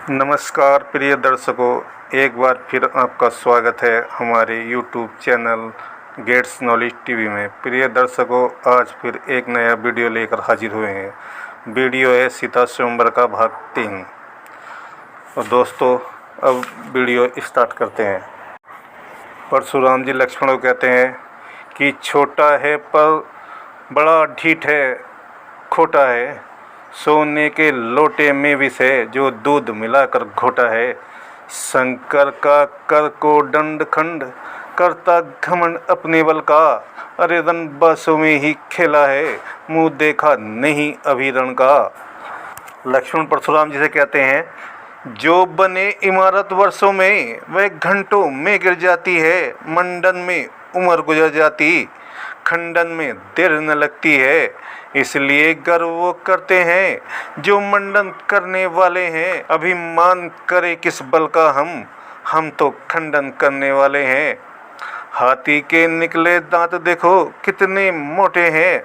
नमस्कार प्रिय दर्शकों, एक बार फिर आपका स्वागत है हमारे YouTube channel gets knowledge TV में। प्रिय दर्शकों, आज फिर एक नया वीडियो लेकर हाजिर हुए हैं। वीडियो है सीता स्वयंवर का भाग 3। और दोस्तों, अब वीडियो स्टार्ट करते हैं। परशुराम जी लक्ष्मण को कहते हैं कि छोटा है पर बड़ा ढीठ है, खोटा है, सोने के लोटे में विष है, जो दूध मिलाकर घोटा है। शंकर का कर को दंड खंड, करता घमंड अपने बल का। अरे रण बसों में ही खेला है, मुंह देखा नहीं अभी रण का। लक्ष्मण परशुराम जी से कहते हैं, जो बने इमारत वर्षों में, वह घंटों में गिर जाती है। मंडन में उम्र गुजर जाती, खंडन में देर न लगती है। इसलिए गर्व वो करते हैं जो मंडन करने वाले हैं। अभिमान करे किस बल का हम तो खंडन करने वाले हैं। हाथी के निकले दांत देखो कितने मोटे हैं,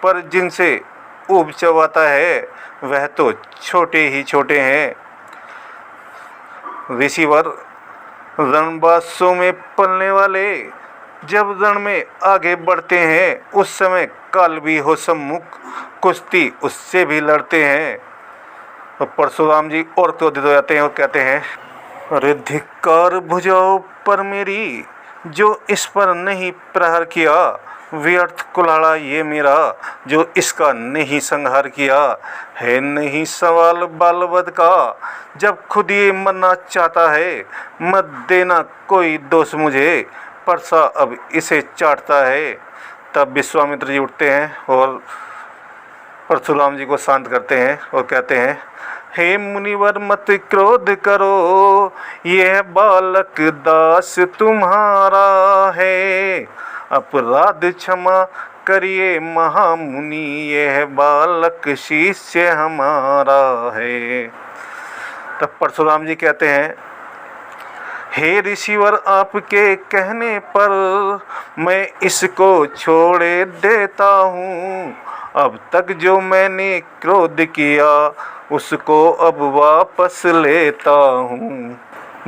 पर जिनसे ऊब चबाता है, वह तो छोटे ही छोटे हैं। ऋषिवर रणबासों में पलने वाले, जब रण में आगे बढ़ते हैं, उस समय काल भी हो सम्मुख, कुश्ती उससे भी लड़ते हैं। तो परशुराम जी और क्रोधित हो जाते हैं और कहते हैं, अरे धिक्कार भुजाओ पर मेरी, जो इस पर नहीं प्रहार किया। व्यर्थ कुल्हाड़ा ये मेरा, जो इसका नहीं संहार किया। है नहीं सवाल बालवध का, जब खुद ये मरना चाहता है। मत देना कोई दोष मुझे, परसा अब इसे चाटता है। तब विश्वामित्र जी उठते हैं और परशुराम जी को शांत करते हैं और कहते हैं, हे मुनिवर मत क्रोध करो, यह बालक दास तुम्हारा है। अपराध क्षमा करिए महामुनि, यह बालक शिष्य हमारा है। तब परशुराम जी कहते हैं, हे ऋषिवर आपके कहने पर मैं इसको छोड़े देता हूँ। अब तक जो मैंने क्रोध किया, उसको अब वापस लेता हूँ।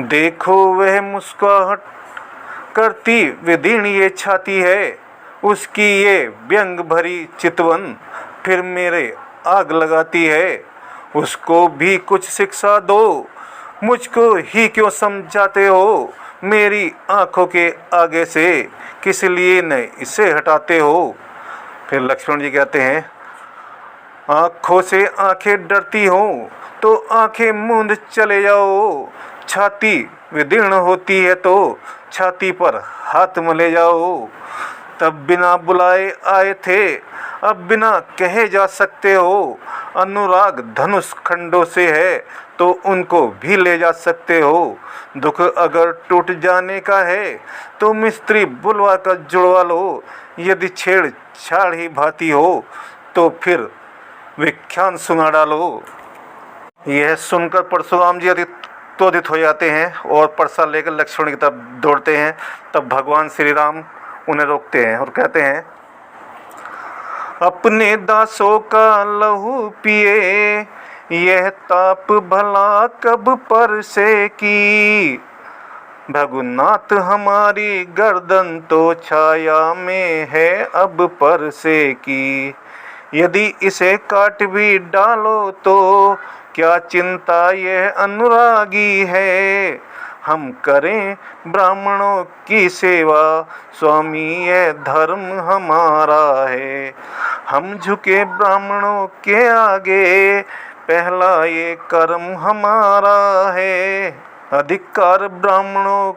देखो वह मुस्कुराहट करती विदीर्ण ये छाती है, उसकी ये व्यंग भरी चितवन फिर मेरे आग लगाती है। उसको भी कुछ शिक्षा दो, मुझको ही क्यों समझाते हो। मेरी आंखों के आगे से किस लिए न इसे हटाते हो। फिर लक्ष्मण जी कहते हैं, आँखों से आंखें डरती हो तो आंखें मूंद चले जाओ। छाती विदीर्ण होती है तो छाती पर हाथ मले जाओ। तब बिना बुलाए आए थे, अब बिना कहे जा सकते हो। अनुराग धनुष खंडों से है तो उनको भी ले जा सकते हो। दुख अगर टूट जाने का है तो मिस्त्री बुलवा कर जुड़वा लो। यदि छेड़छाड़ ही भाती हो तो फिर व्याख्यान सुना डालो। यह सुनकर परशुराम जी अति क्रोधित हो जाते हैं और परसा लेकर लक्ष्मण की तरफ दौड़ते हैं। तब भगवान श्री राम उन्हें रोकते हैं और कहते हैं, अपने दासों का लहू पिए, यह ताप भला कब पर से की। भगुनाथ हमारी गर्दन तो छाया में है अब पर से की। यदि इसे काट भी डालो तो क्या चिंता यह अनुरागी है। हम करें ब्राह्मणों की सेवा, स्वामी यह धर्म हमारा है। हम झुके ब्राह्मणों के आगे, पहला ये कर्म हमारा है। अधिकार ब्राह्मणों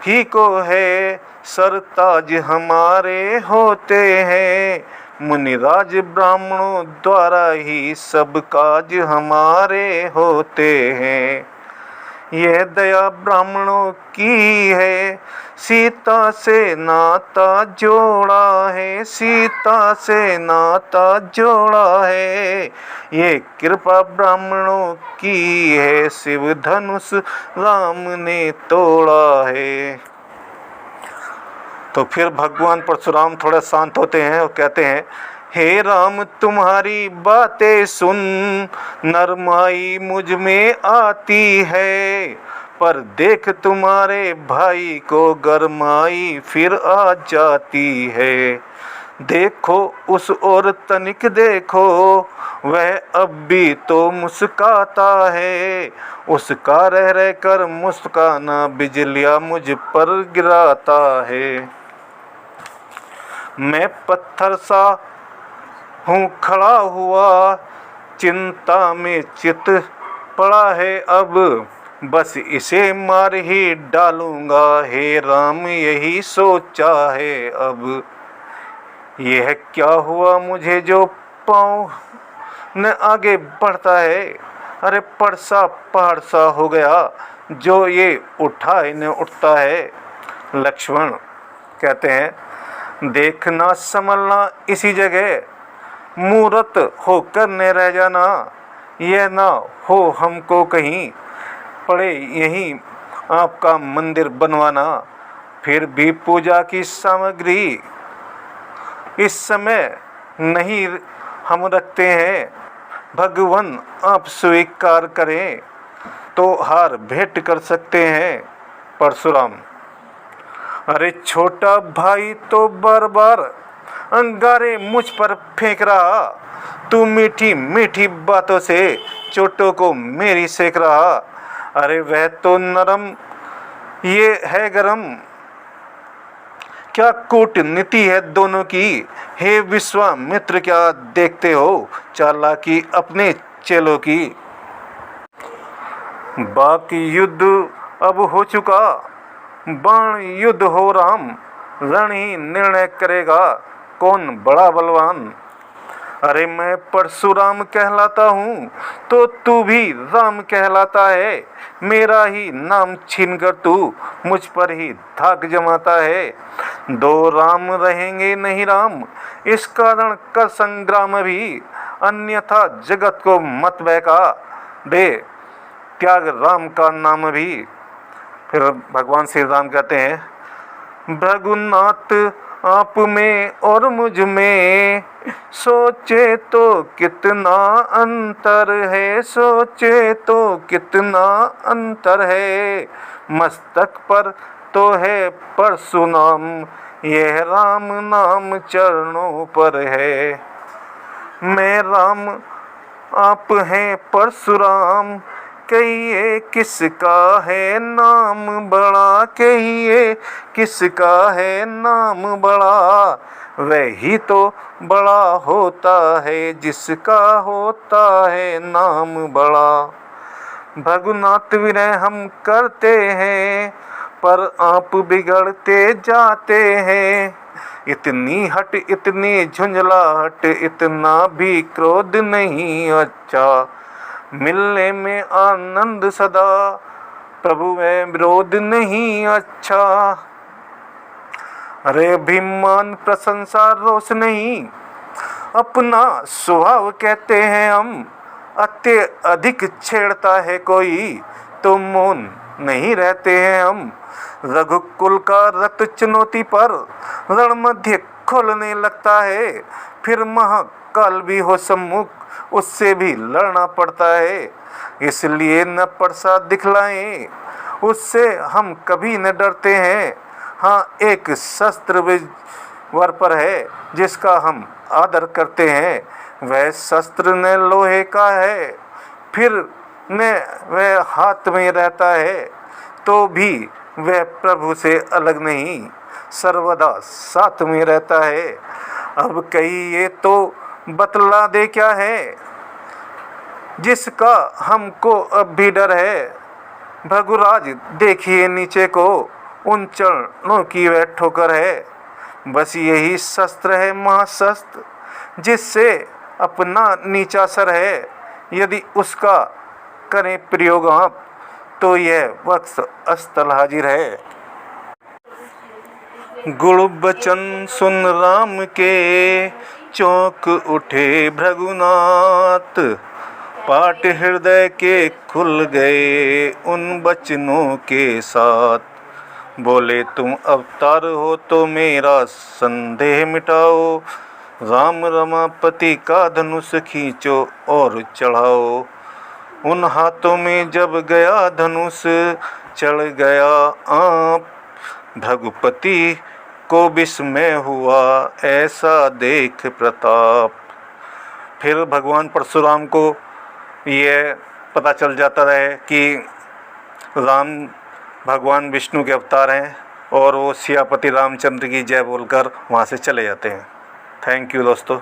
ही को है, सरताज हमारे होते हैं। मुनिराज ब्राह्मणों द्वारा ही सब काज हमारे होते हैं। यह दया ब्राह्मणों की है, सीता से नाता जोड़ा है। सीता से नाता जोड़ा है, ये कृपा ब्राह्मणों की है। शिव धनुष राम ने तोड़ा है। तो फिर भगवान परशुराम थोड़ा शांत होते हैं और कहते हैं, हे राम तुम्हारी बातें सुन, नरमाई मुझ में आती है, पर देख तुम्हारे भाई को गरमाई फिर आ जाती है। देखो उस ओर तनिक देखो, वह अब भी तो मुस्काता है, उसका रह रह कर मुस्काना बिजलियाँ मुझ पर गिराता है। मैं पत्थर सा हूँ खड़ा हुआ, चिंता में चित पड़ा है अब, बस इसे मार ही डालूंगा, हे राम यही सोचा है अब। यह क्या हुआ मुझे जो पाँव न आगे बढ़ता है, अरे पड़सा पहाड़ सा हो गया जो ये उठा ही न उठता है। लक्ष्मण कहते हैं, देखना संभलना इसी जगह, मूर्त होकर न रह जाना, यह ना हो हमको कहीं पड़े यहीं आपका मंदिर बनवाना। फिर भी पूजा की सामग्री इस समय नहीं हम रखते हैं, भगवान आप स्वीकार करें तो हार भेंट कर सकते हैं। परशुराम, अरे छोटा भाई तो बार बार अंगारे मुझ पर फेंक रहा, तू मीठी मीठी बातों से चोटों को मेरी सेक रहा। अरे वह तो नरम ये है गरम, क्या कूटनीति है दोनों की, हे विश्वामित्र क्या देखते हो चालाकी अपने चेलों की। बाकी युद्ध अब हो चुका, बाण युद्ध हो राम, रण ही निर्णय करेगा कौन बड़ा बलवान। अरे मैं परशुराम कहलाता हूँ तो तू भी राम कहलाता है, मेरा ही नाम छीनकर तू मुझ पर ही धाक जमाता है। दो राम रहेंगे नहीं राम, इस कारण कर संग्राम भी, अन्यथा जगत को मत बहका दे, त्याग राम का नाम भी। फिर भगवान श्री राम कहते हैं, भृगुनाथ आप में और मुझ में, सोचे तो कितना अंतर है, सोचे तो कितना अंतर है, मस्तक पर तो है परशुनाम, यह राम नाम चरणों पर है। मैं राम आप हैं परशुराम, कहिए किसका है नाम बड़ा, कहिए किसका है नाम बड़ा, वही तो बड़ा होता है जिसका होता है नाम बड़ा। भगुनाथ विनय हम करते हैं, पर आप बिगड़ते जाते हैं, इतनी हट इतनी झुंझलाहट, इतना भी क्रोध नहीं अच्छा, मिलने में आनंद सदा, प्रभु में विरोध नहीं अच्छा। अरे अभिमान प्रशंसा रोष नहीं, अपना स्वभाव कहते हैं हम, अत्यधिक छेड़ता है कोई तो मौन नहीं रहते हैं हम। रघुकुल का रक्त चुनौती पर रण मध्य खोलने लगता है, फिर महाकाल भी हो सम्मुख उससे भी लड़ना पड़ता है, इसलिए न परसा दिखलाएं उससे हम कभी न डरते हैं। हाँ एक शस्त्र वर पर है जिसका हम आदर करते हैं, वह शस्त्र न लोहे का है, फिर न वह हाथ में रहता है, तो भी वह प्रभु से अलग नहीं, सर्वदा साथ में रहता है। अब कहिए तो बतला दे क्या है, जिसका हमको अब भी डर है। भृगुराज देखिए नीचे को, उन चरणों की वह ठोकर है, बस यही शस्त्र है महाशस्त्र, जिससे अपना नीचा सर है, यदि उसका करें प्रयोग आप तो यह वक्ष अस्तल हाजिर है। गुण बचन सुन राम के, चौंक उठे भृगुनाथ, पाट हृदय के खुल गए उन बचनों के साथ, बोले तुम अवतार हो तो मेरा संदेह मिटाओ, राम रमापति का धनुष खींचो और चढ़ाओ। उन हाथों में जब गया धनुष चढ़ गया आप। भगुपति को विस्मय हुआ ऐसा देख प्रताप। फिर भगवान परशुराम को ये पता चल जाता है कि राम भगवान विष्णु के अवतार हैं और वो सियापति रामचंद्र की जय बोलकर वहाँ से चले जाते हैं। थैंक यू दोस्तों।